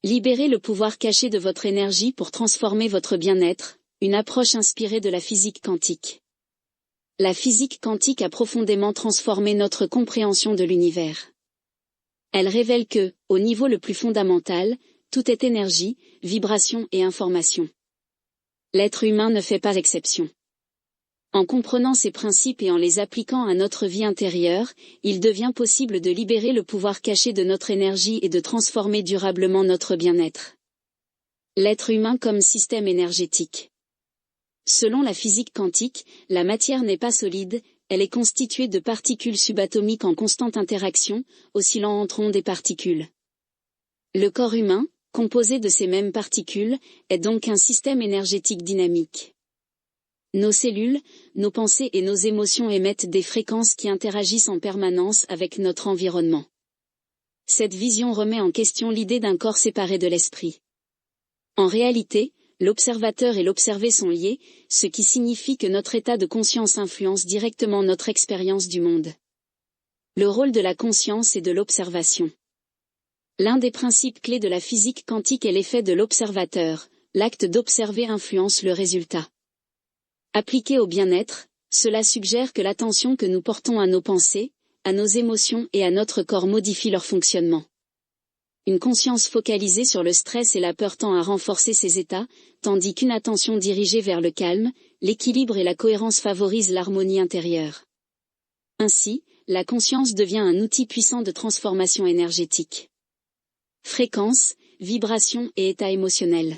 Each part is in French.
Libérez le pouvoir caché de votre énergie pour transformer votre bien-être, une approche inspirée de la physique quantique. La physique quantique a profondément transformé notre compréhension de l'univers. Elle révèle que, au niveau le plus fondamental, tout est énergie, vibration et information. L'être humain ne fait pas exception. En comprenant ces principes et en les appliquant à notre vie intérieure, il devient possible de libérer le pouvoir caché de notre énergie et de transformer durablement notre bien-être. L'être humain comme système énergétique. Selon la physique quantique, la matière n'est pas solide, elle est constituée de particules subatomiques en constante interaction, oscillant entre ondes et particules. Le corps humain, composé de ces mêmes particules, est donc un système énergétique dynamique. Nos cellules, nos pensées et nos émotions émettent des fréquences qui interagissent en permanence avec notre environnement. Cette vision remet en question l'idée d'un corps séparé de l'esprit. En réalité, l'observateur et l'observé sont liés, ce qui signifie que notre état de conscience influence directement notre expérience du monde. Le rôle de la conscience et de l'observation. L'un des principes clés de la physique quantique est l'effet de l'observateur, l'acte d'observer influence le résultat. Appliqué au bien-être, cela suggère que l'attention que nous portons à nos pensées, à nos émotions et à notre corps modifie leur fonctionnement. Une conscience focalisée sur le stress et la peur tend à renforcer ces états, tandis qu'une attention dirigée vers le calme, l'équilibre et la cohérence favorise l'harmonie intérieure. Ainsi, la conscience devient un outil puissant de transformation énergétique. Fréquence, vibration et état émotionnel.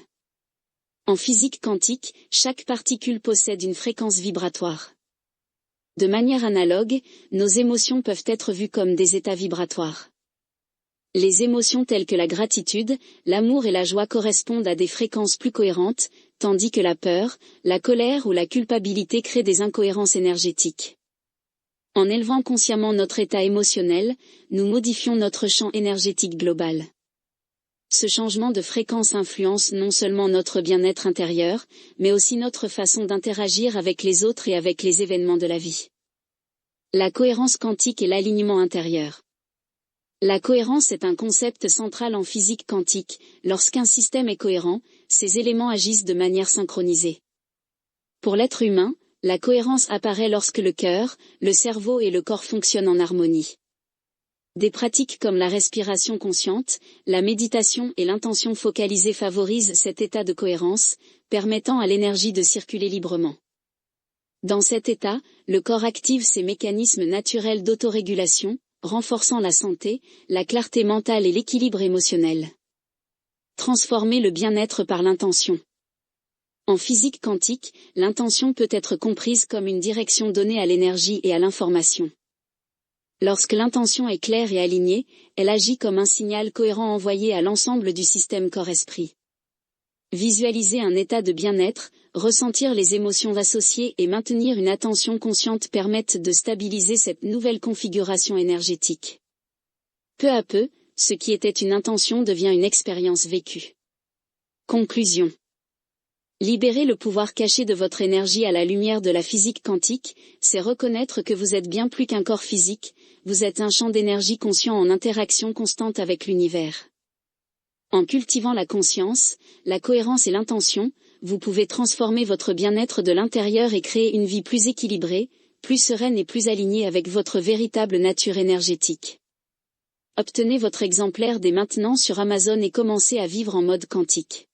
En physique quantique, chaque particule possède une fréquence vibratoire. De manière analogue, nos émotions peuvent être vues comme des états vibratoires. Les émotions telles que la gratitude, l'amour et la joie correspondent à des fréquences plus cohérentes, tandis que la peur, la colère ou la culpabilité créent des incohérences énergétiques. En élevant consciemment notre état émotionnel, nous modifions notre champ énergétique global. Ce changement de fréquence influence non seulement notre bien-être intérieur, mais aussi notre façon d'interagir avec les autres et avec les événements de la vie. La cohérence quantique et l'alignement intérieur. La cohérence est un concept central en physique quantique. Lorsqu'un système est cohérent, ses éléments agissent de manière synchronisée. Pour l'être humain, la cohérence apparaît lorsque le cœur, le cerveau et le corps fonctionnent en harmonie. Des pratiques comme la respiration consciente, la méditation et l'intention focalisée favorisent cet état de cohérence, permettant à l'énergie de circuler librement. Dans cet état, le corps active ses mécanismes naturels d'autorégulation, renforçant la santé, la clarté mentale et l'équilibre émotionnel. Transformer le bien-être par l'intention. En physique quantique, l'intention peut être comprise comme une direction donnée à l'énergie et à l'information. Lorsque l'intention est claire et alignée, elle agit comme un signal cohérent envoyé à l'ensemble du système corps-esprit. Visualiser un état de bien-être, ressentir les émotions associées et maintenir une attention consciente permettent de stabiliser cette nouvelle configuration énergétique. Peu à peu, ce qui était une intention devient une expérience vécue. Conclusion. Libérer le pouvoir caché de votre énergie à la lumière de la physique quantique, c'est reconnaître que vous êtes bien plus qu'un corps physique, vous êtes un champ d'énergie conscient en interaction constante avec l'univers. En cultivant la conscience, la cohérence et l'intention, vous pouvez transformer votre bien-être de l'intérieur et créer une vie plus équilibrée, plus sereine et plus alignée avec votre véritable nature énergétique. Obtenez votre exemplaire dès maintenant sur Amazon et commencez à vivre en mode quantique.